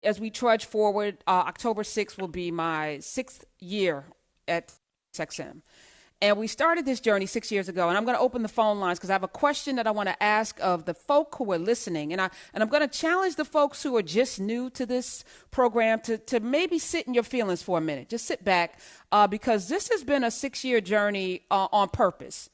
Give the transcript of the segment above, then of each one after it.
as we trudge forward, October 6th will be my 6th year at XM. And we started this journey 6 years ago. And I'm going to open the phone lines because I have a question that I want to ask of the folk who are listening. And I'm going to challenge the folks who are just new to this program to maybe sit in your feelings for a minute. Just sit back because this has been a 6 year journey on purpose.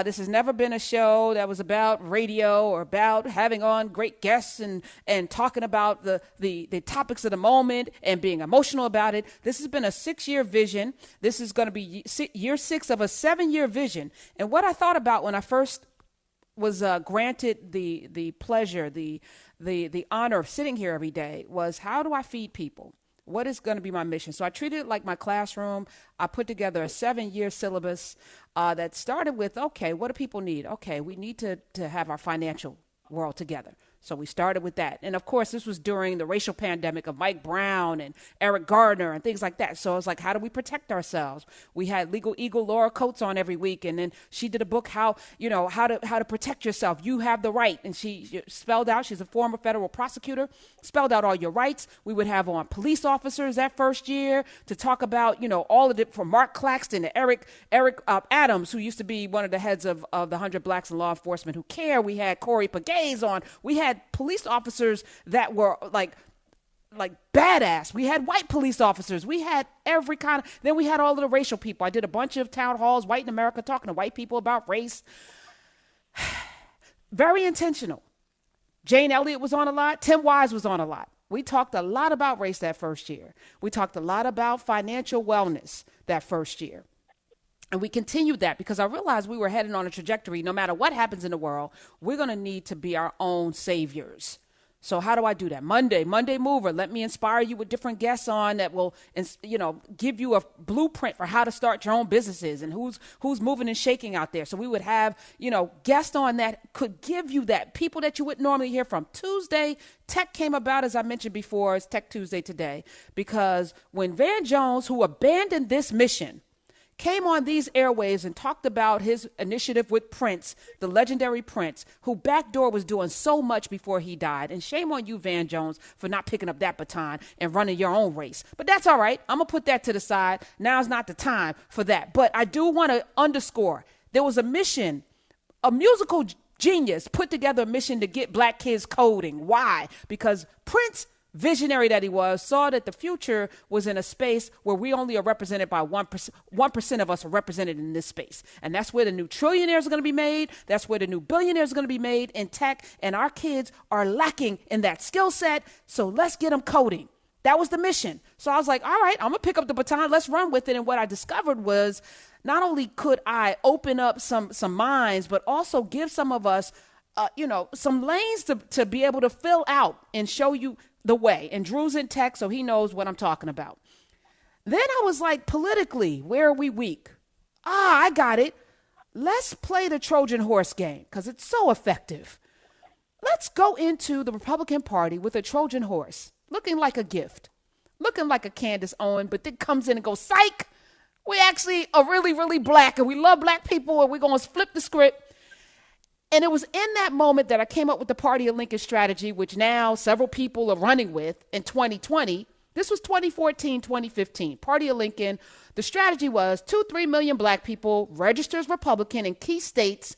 This has never been a show that was about radio or about having on great guests and talking about the topics of the moment and being emotional about it. This has been a 6 year vision. This is going to be year 6 of a 7 year vision. And what I thought about when I first was granted the pleasure, the honor of sitting here every day was, how do I feed people? What is going to be my mission? So I treated it like my classroom. I put together a 7 year syllabus that started with, okay, what do people need? Okay, we need to have our financial world together. So we started with that. And of course, this was during the racial pandemic of Mike Brown and Eric Gardner and things like that. So it's like, how do we protect ourselves? We had Legal Eagle Laura Coates on every week. And then she did a book, how to protect yourself. You have the right. And she spelled out, she's a former federal prosecutor, spelled out all your rights. We would have on police officers that first year to talk about, all of it, from Mark Claxton to Eric Adams, who used to be one of the heads of the 100 Blacks in Law Enforcement Who Care. We had Corey Pagaze on. We had police officers that were like badass. We had white police officers. We had every kind of, then we had all of the racial people. I did a bunch of town halls, White in America, talking to white people about race. Very intentional. Jane Elliott was on a lot. Tim Wise was on a lot. We talked a lot about race that first year. We talked a lot about financial wellness that first year. And we continued that because I realized we were heading on a trajectory. No matter what happens in the world, we're going to need to be our own saviors. So how do I do that? Monday Mover. Let me inspire you with different guests on that will, give you a blueprint for how to start your own businesses and who's moving and shaking out there. So we would have, guests on that could give you that. People that you wouldn't normally hear from. Tuesday, Tech came about, as I mentioned before, it's Tech Tuesday today, because when Van Jones, who abandoned this mission, came on these airwaves and talked about his initiative with Prince, the legendary Prince, who Backdoor was doing so much before he died. And shame on you, Van Jones, for not picking up that baton and running your own race. But that's all right. I'm going to put that to the side. Now's not the time for that. But I do want to underscore, there was a mission, a musical genius put together a mission to get black kids coding. Why? Because Prince, visionary that he was, saw that the future was in a space where we only are represented by 1% of us are represented in this space. And that's where the new trillionaires are going to be made. That's where the new billionaires are going to be made in tech. And our kids are lacking in that skill set. So let's get them coding. That was the mission. So I was like, all right, I'm going to pick up the baton. Let's run with it. And what I discovered was not only could I open up some minds, but also give some of us, some lanes to be able to fill out and show you the way. And Drew's in tech, so he knows what I'm talking about. Then I was like, politically, where are we weak? I got it. Let's play the Trojan horse game because it's so effective. Let's go into the Republican Party with a Trojan horse, looking like a gift, looking like a Candace Owen, but then comes in and goes, psych, we actually are really, really black and we love black people and we're going to flip the script. And it was in that moment that I came up with the Party of Lincoln strategy, which now several people are running with in 2020. This was 2014, 2015. Party of Lincoln. The strategy was 2-3 million black people register as Republican in key states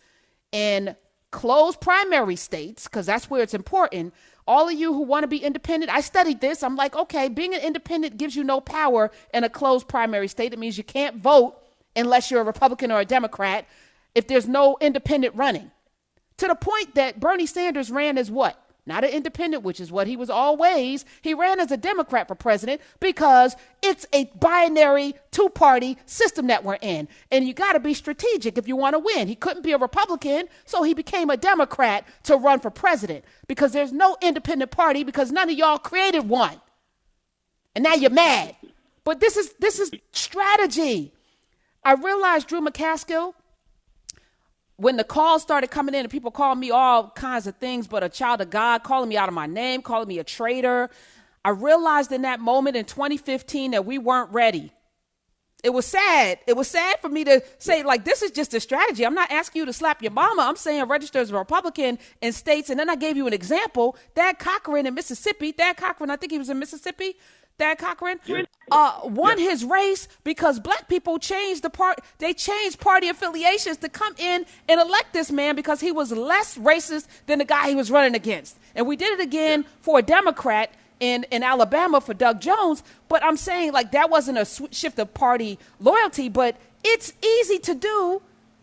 and closed primary states, because that's where it's important. All of you who want to be independent, I studied this. I'm like, okay, being an independent gives you no power in a closed primary state. It means you can't vote unless you're a Republican or a Democrat if there's no independent running. To the point that Bernie Sanders ran as what? Not an independent, which is what he was always. He ran as a Democrat for president because it's a binary two-party system that we're in. And you got to be strategic if you want to win. He couldn't be a Republican, so he became a Democrat to run for president because there's no independent party because none of y'all created one. And now you're mad. But this is strategy. I realized Drew McCaskill, when the calls started coming in and people called me all kinds of things, but a child of God, calling me out of my name, calling me a traitor, I realized in that moment in 2015 that we weren't ready. It was sad. It was sad for me to say, like, this is just a strategy. I'm not asking you to slap your mama. I'm saying register as a Republican in states. And then I gave you an example. Thad Cochran in Mississippi. Thad Cochran, I think he was in Mississippi. Thad Cochran won his race because black people changed they changed party affiliations to come in and elect this man because he was less racist than the guy he was running against. And we did it again for a Democrat in Alabama for Doug Jones. But I'm saying, like, that wasn't a shift of party loyalty, but it's easy to do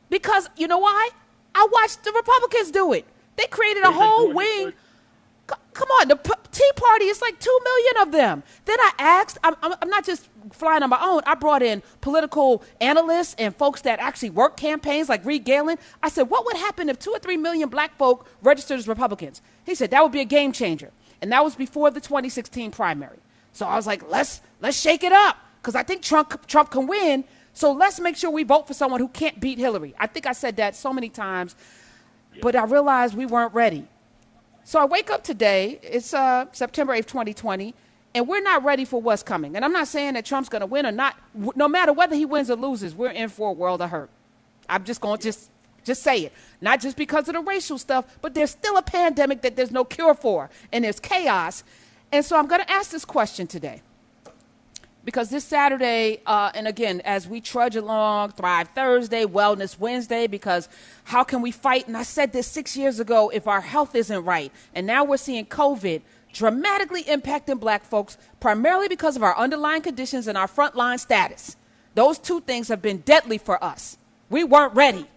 because, you know why? I watched the Republicans do it. They created a whole wing. Come on, the Tea Party is like 2 million of them. Then I asked, I'm not just flying on my own. I brought in political analysts and folks that actually work campaigns like Reed Galen. I said, what would happen if 2 or 3 million black folk registered as Republicans? He said, that would be a game changer. And that was before the 2016 primary. So I was like, let's shake it up because I think Trump can win. So let's make sure we vote for someone who can't beat Hillary. I think I said that so many times, but I realized we weren't ready. So I wake up today, it's September 8th, 2020, and we're not ready for what's coming. And I'm not saying that Trump's going to win or not. No matter whether he wins or loses, we're in for a world of hurt. I'm just going to just say it. Not just because of the racial stuff, but there's still a pandemic that there's no cure for, and there's chaos. And so I'm going to ask this question today. Because this Saturday, and again, as we trudge along, Thrive Thursday, Wellness Wednesday, because how can we fight? And I said this 6 years ago, if our health isn't right. And now we're seeing COVID dramatically impacting black folks, primarily because of our underlying conditions and our frontline status. Those two things have been deadly for us. We weren't ready.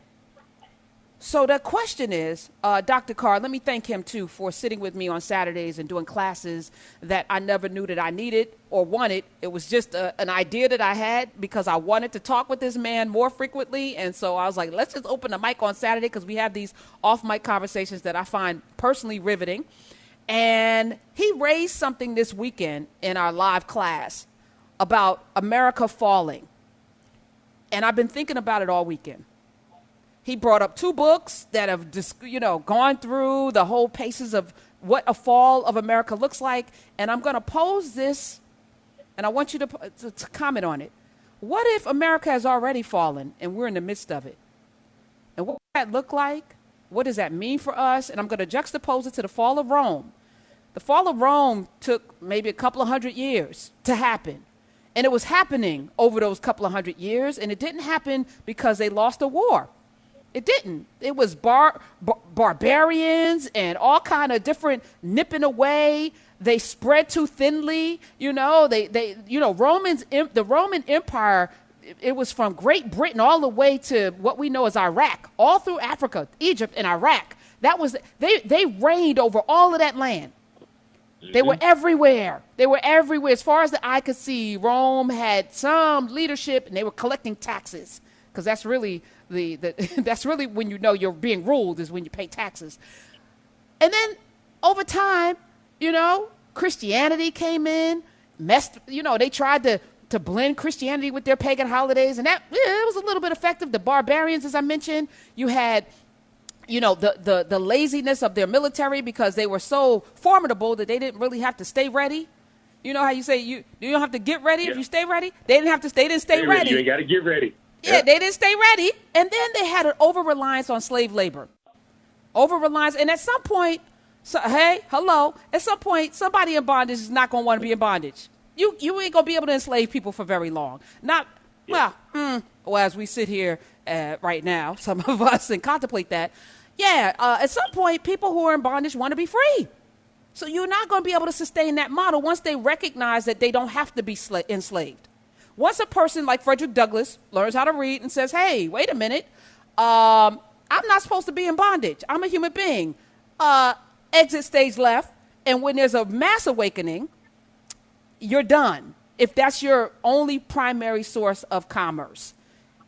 So the question is, Dr. Carr, let me thank him, too, for sitting with me on Saturdays and doing classes that I never knew that I needed or wanted. It was just an idea that I had because I wanted to talk with this man more frequently. And so I was like, let's just open the mic on Saturday because we have these off-mic conversations that I find personally riveting. And he raised something this weekend in our live class about America falling. And I've been thinking about it all weekend. He brought up 2 books that have just, gone through the whole paces of what a fall of America looks like. And I'm going to pose this, and I want you to comment on it. What if America has already fallen and we're in the midst of it? And what does that look like? What does that mean for us? And I'm going to juxtapose it to the fall of Rome. The fall of Rome took maybe a couple of 100 years to happen. And it was happening over those couple of 100 years. And it didn't happen because they lost a war. It didn't. It was barbarians and all kind of different nipping away. They spread too thinly. The Roman Empire, it was from Great Britain all the way to what we know as Iraq, all through Africa, Egypt and Iraq. They reigned over all of that land. Mm-hmm. They were everywhere. As far as the eye could see, Rome had some leadership and they were collecting taxes because that's really that's really when you know you're being ruled is when you pay taxes. And then over time, Christianity came in, they tried to blend Christianity with their pagan holidays, and that it was a little bit effective. The barbarians, as I mentioned, you had, the laziness of their military because they were so formidable that they didn't really have to stay ready. You know how you say you don't have to get ready if you stay ready? They didn't stay ready. You ain't got to get ready. Yeah, they didn't stay ready. And then they had an over-reliance on slave labor. Over-reliance. And at some point, at some point, somebody in bondage is not going to want to be in bondage. You ain't going to be able to enslave people for very long. As we sit here right now, some of us, and contemplate that, at some point, people who are in bondage want to be free. So you're not going to be able to sustain that model once they recognize that they don't have to be enslaved. Once a person like Frederick Douglass learns how to read and says, hey, wait a minute, I'm not supposed to be in bondage. I'm a human being. Exit stage left. And when there's a mass awakening, you're done. If that's your only primary source of commerce.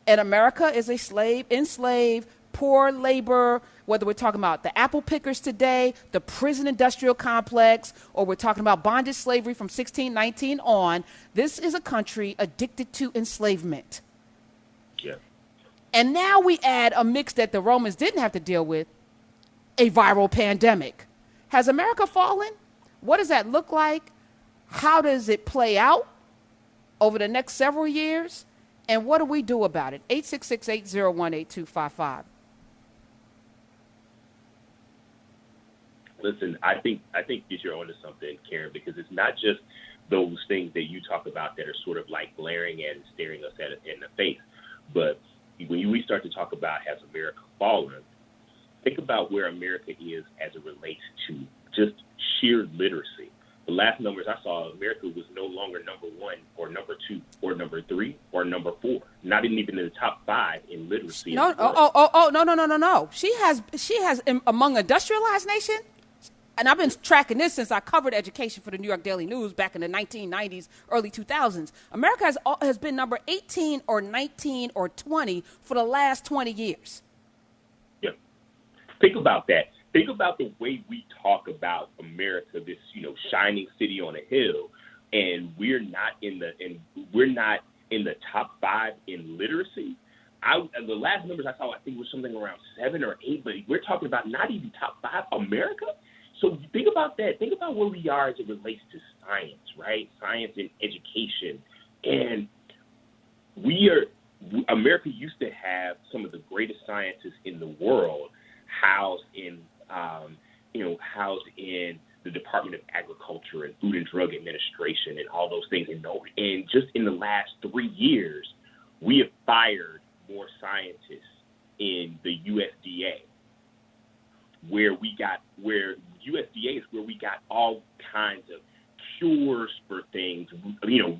And America is a enslaved, poor labor, whether we're talking about the apple pickers today, the prison industrial complex, or we're talking about bondage slavery from 1619 on, this is a country addicted to enslavement. Yeah. And now we add a mix that the Romans didn't have to deal with, a viral pandemic. Has America fallen? What does that look like? How does it play out over the next several years? And what do we do about it? 866-801-8255. Listen, I think that you're onto something, Karen, because it's not just those things that you talk about that are sort of like glaring and staring us in the face, but when we start to talk about has America fallen, think about where America is as it relates to just sheer literacy. The last numbers I saw, America was no longer number one or number two or number three or number four, not even in the top five in literacy. No, no. She has among industrialized nation, and I've been tracking this since I covered education for the New York Daily News back in the 1990s, early 2000s. America has been number 18 or 19 or 20 for the last 20 years. Yeah. Think about that. Think about the way we talk about America, this, shining city on a hill, and we're not in the top five in literacy. The last numbers I saw, I think was something around 7 or 8, but we're talking about not even top five America. So think about that. Think about where we are as it relates to science, right? Science and education. And America used to have some of the greatest scientists in the world housed in the Department of Agriculture and Food and Drug Administration and all those things. And just in the last 3 years, we have fired more scientists in the USDA, where USDA is where we got all kinds of cures for things,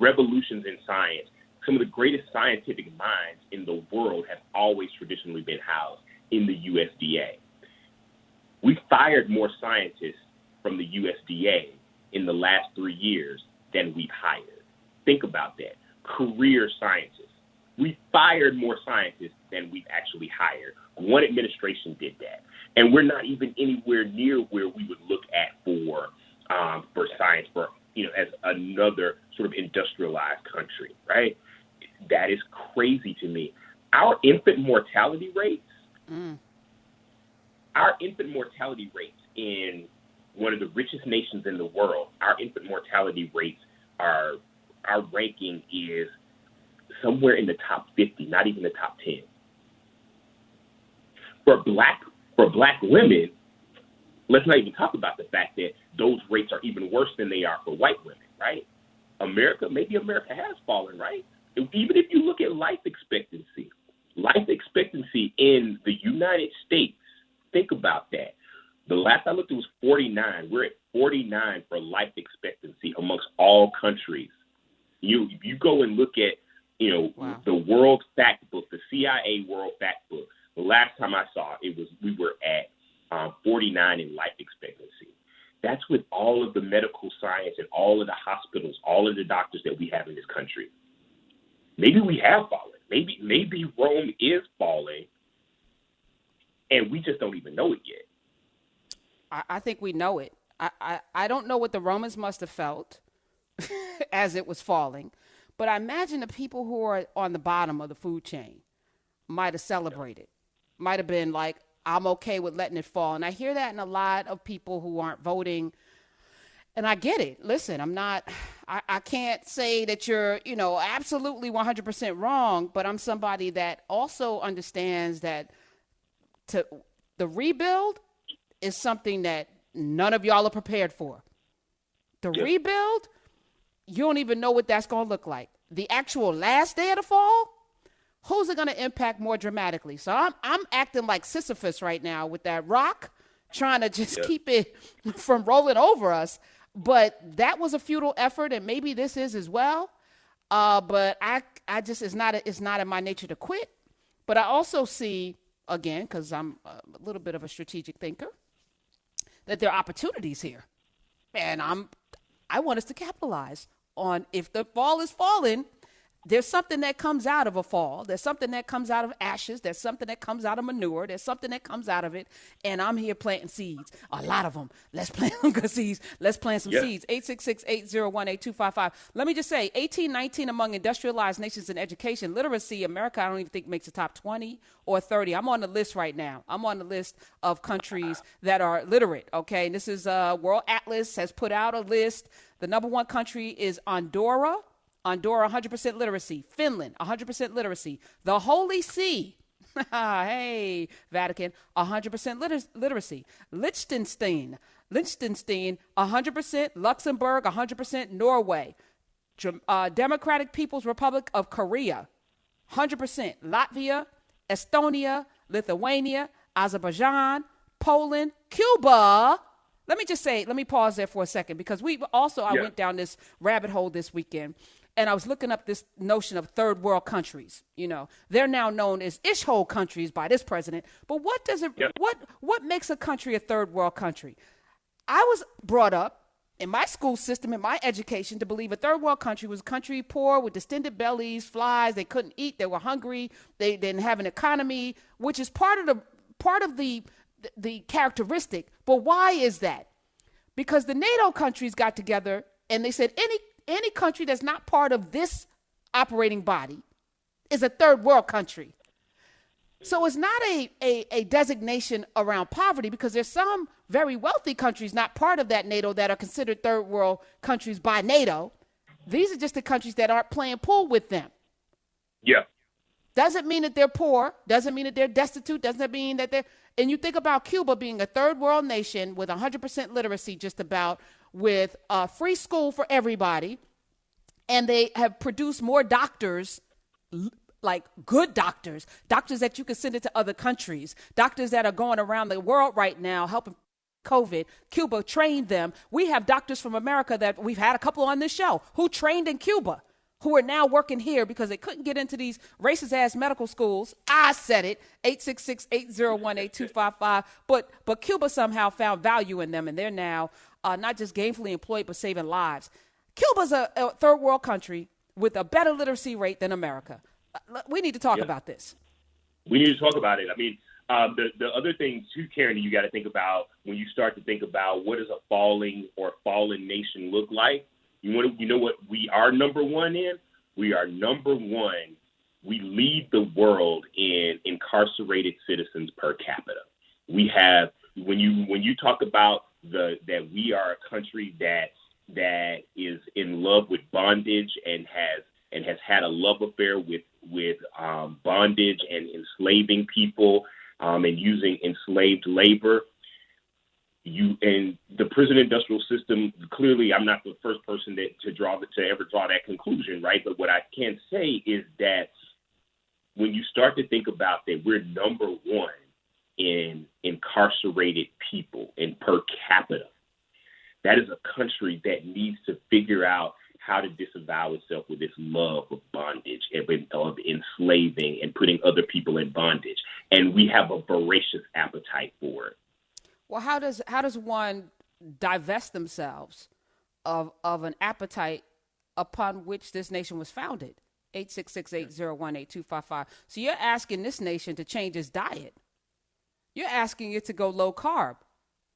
revolutions in science. Some of the greatest scientific minds in the world have always traditionally been housed in the USDA. We fired more scientists from the USDA in the last 3 years than we've hired. Think about that. Career scientists. We fired more scientists than we've actually hired. One administration did that. And we're not even anywhere near where we would look at for science, as another sort of industrialized country, right? That is crazy to me. Our infant mortality rates, in one of the richest nations in the world, our infant mortality rates our ranking is somewhere in the top 50, not even the top 10. For black women, let's not even talk about the fact that those rates are even worse than they are for white women, right? Maybe America has fallen, right? Even if you look at life expectancy in the United States, think about that. The last I looked, it was 49. We're at 49 for life expectancy amongst all countries. You go and look at, Wow. the World Fact Book, the CIA World Fact Book. The last time I saw it, we were at 49 in life expectancy. That's with all of the medical science and all of the hospitals, all of the doctors that we have in this country. Maybe we have fallen. Maybe Rome is falling, and we just don't even know it yet. I think we know it. I don't know what the Romans must have felt as it was falling, but I imagine the people who are on the bottom of the food chain might have celebrated, might have been like, I'm okay with letting it fall. And I hear that in a lot of people who aren't voting. And I get it. Listen, I can't say that you're, absolutely 100% wrong, but I'm somebody that also understands that the rebuild is something that none of y'all are prepared for. The rebuild, you don't even know what that's going to look like. The actual last day of the fall, who's it going to impact more dramatically? So I'm acting like Sisyphus right now with that rock, trying to just keep it from rolling over us. But that was a futile effort, and maybe this is as well. But I just it's not in my nature to quit. But I also see, again, because I'm a little bit of a strategic thinker, that there are opportunities here, and I want us to capitalize on. If the fall is falling, there's something that comes out of a fall. There's something that comes out of ashes. There's something that comes out of manure. There's something that comes out of it. And I'm here planting seeds. A lot of them. Let's plant some good seeds. Let's plant some seeds. 866-801-8255. Let me just say, 18, 19 among industrialized nations in education. Literacy, America, I don't even think makes the top 20 or 30. I'm on the list right now. I'm on the list of countries that are literate, okay? And this is World Atlas has put out a list. The number one country is Andorra. Andorra, 100% literacy. Finland, 100% literacy. The Holy See, hey, Vatican, 100% literacy. Liechtenstein, 100%. Luxembourg, 100%. Norway. Democratic People's Republic of Korea, 100%. Latvia, Estonia, Lithuania, Azerbaijan, Poland, Cuba. Let me pause there for a second, because I went down this rabbit hole this weekend, and I was looking up this notion of third world countries. They're now known as ish-hole countries by this president. But what makes a country a third world country? I was brought up in my school system, in my education, to believe a third world country was a country poor with distended bellies, flies. They couldn't eat. They were hungry. They didn't have an economy, which is part of the characteristic. But why is that? Because the NATO countries got together and they said any country that's not part of this operating body is a third world country. So it's not a designation around poverty, because there's some very wealthy countries not part of that NATO that are considered third world countries by NATO. These are just the countries that aren't playing pool with them. Yeah. Doesn't mean that they're poor. Doesn't mean that they're destitute. Doesn't mean that they're... And you think about Cuba being a third world nation with 100% literacy, just about, with free school for everybody. And they have produced more doctors, like good doctors that you can send into other countries, doctors that are going around the world right now helping COVID. Cuba trained them. We have doctors from America that we've had a couple on this show who trained in Cuba, who are now working here because they couldn't get into these racist-ass medical schools. I said it, 866-801-8255. But Cuba somehow found value in them, and they're now not just gainfully employed, but saving lives. Cuba's a third world country with a better literacy rate than America. We need to talk about this. We need to talk about it. I mean, the other thing, too, Karen, you got to think about when you start to think about what does a fallen nation look like. You know what we are number one in? We are number one. We lead the world in incarcerated citizens per capita. We have, when you talk about that we are a country that is in love with bondage and has had a love affair with bondage and enslaving people and using enslaved labor. And the prison industrial system, clearly I'm not the first person to ever draw that conclusion, right? But what I can say is that when you start to think about that we're number one in incarcerated people and per capita, that is a country that needs to figure out how to disavow itself with this love of bondage and of enslaving and putting other people in bondage. And we have a voracious appetite for it. Well, how does one divest themselves of an appetite upon which this nation was founded? 866-801-8255. So you're asking this nation to change its diet. You're asking it to go low carb,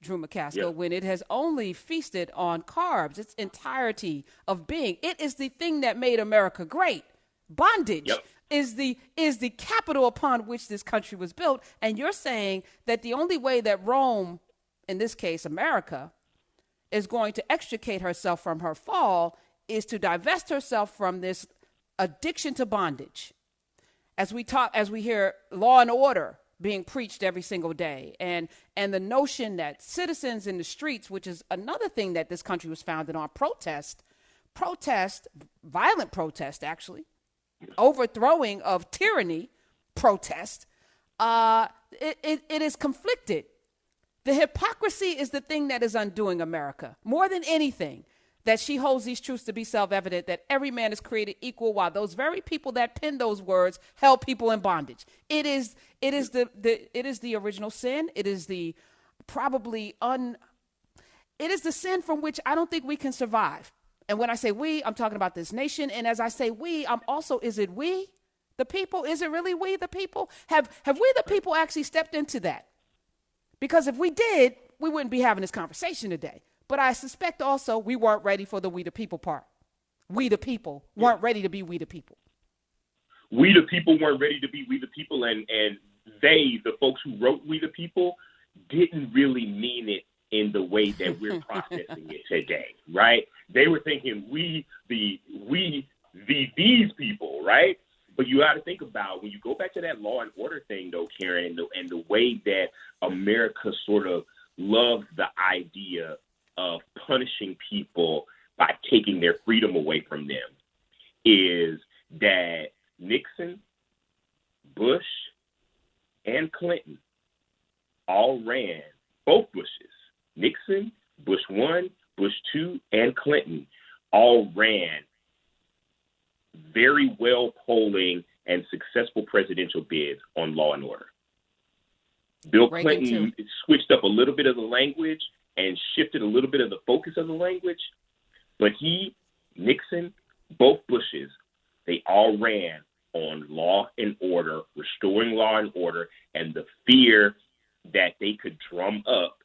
Drew McCaskill, when it has only feasted on carbs its entirety of being. It is the thing that made America great. Bondage is the capital upon which this country was built. And you're saying that the only way that Rome, in this case America, is going to extricate herself from her fall is to divest herself from this addiction to bondage. As we hear law and order being preached every single day, and the notion that citizens in the streets, which is another thing that this country was founded on, violent protest, actually, overthrowing of tyranny, protest, it is conflicted. The hypocrisy is the thing that is undoing America more than anything, that she holds these truths to be self-evident, that every man is created equal, while those very people that penned those words held people in bondage. It is the original sin. It is the sin from which I don't think we can survive. And when I say we, I'm talking about this nation. And as I say we, I'm also, is it we, the people? Is it really we, the people? Have we, the people, actually stepped into that? Because if we did, we wouldn't be having this conversation today. But I suspect also we weren't ready for the we the people part. We the people weren't ready to be we the people. We the people weren't ready to be we the people, and they, the folks who wrote We the People, didn't really mean it in the way that we're processing it today, right? They were thinking we these people, right? But you got to think about when you go back to that law and order thing, though, Karen, and the way that America sort of loves the idea of punishing people by taking their freedom away from them, is that Nixon, Bush, and Clinton all ran, both Bushes, Nixon, Bush 1, Bush 2, and Clinton all ran very well polling and successful presidential bids on law and order. Bill Clinton switched up a little bit of the language and shifted a little bit of the focus of the language, but he, Nixon, both Bushes, they all ran on law and order, restoring law and order, and the fear that they could drum up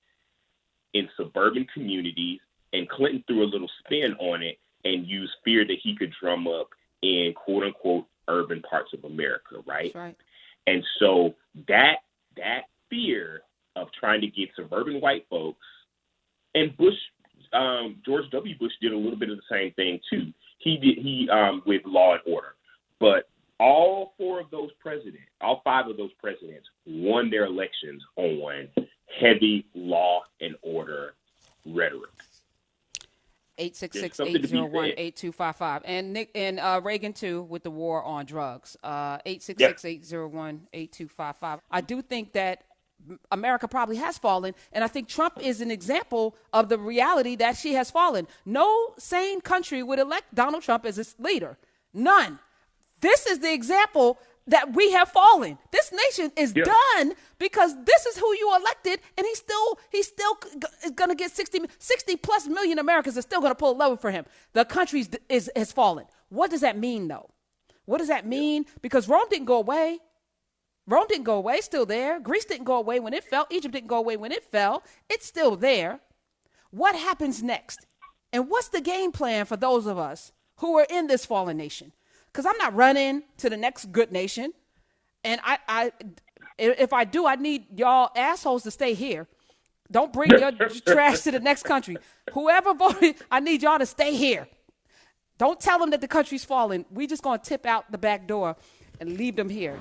in suburban communities. And Clinton threw a little spin on it and used fear that he could drum up in quote unquote urban parts of America, right? That's right. And so that fear of trying to get suburban white folks, and Bush, George W. Bush did a little bit of the same thing too. He with law and order, but all five of those presidents won their elections on heavy law and order rhetoric. 866-801-8255. And Nick and Reagan too with the war on drugs. 866-801-8255. I do think that America probably has fallen, and I think Trump is an example of the reality that she has fallen. No sane country would elect Donald Trump as its leader. None. This is the example that we have fallen. This nation is done because this is who you elected, and he's still is going to get 60 plus million Americans are still going to pull a lever for him. The country has fallen. What does that mean, though? What does that mean? Because Rome didn't go away. Rome didn't go away. It's still there. Greece didn't go away when it fell. Egypt didn't go away when it fell. It's still there. What happens next? And what's the game plan for those of us who are in this fallen nation? Because I'm not running to the next good nation. And if I do, I need y'all assholes to stay here. Don't bring your trash to the next country. Whoever voted, I need y'all to stay here. Don't tell them that the country's falling. We just going to tip out the back door and leave them here.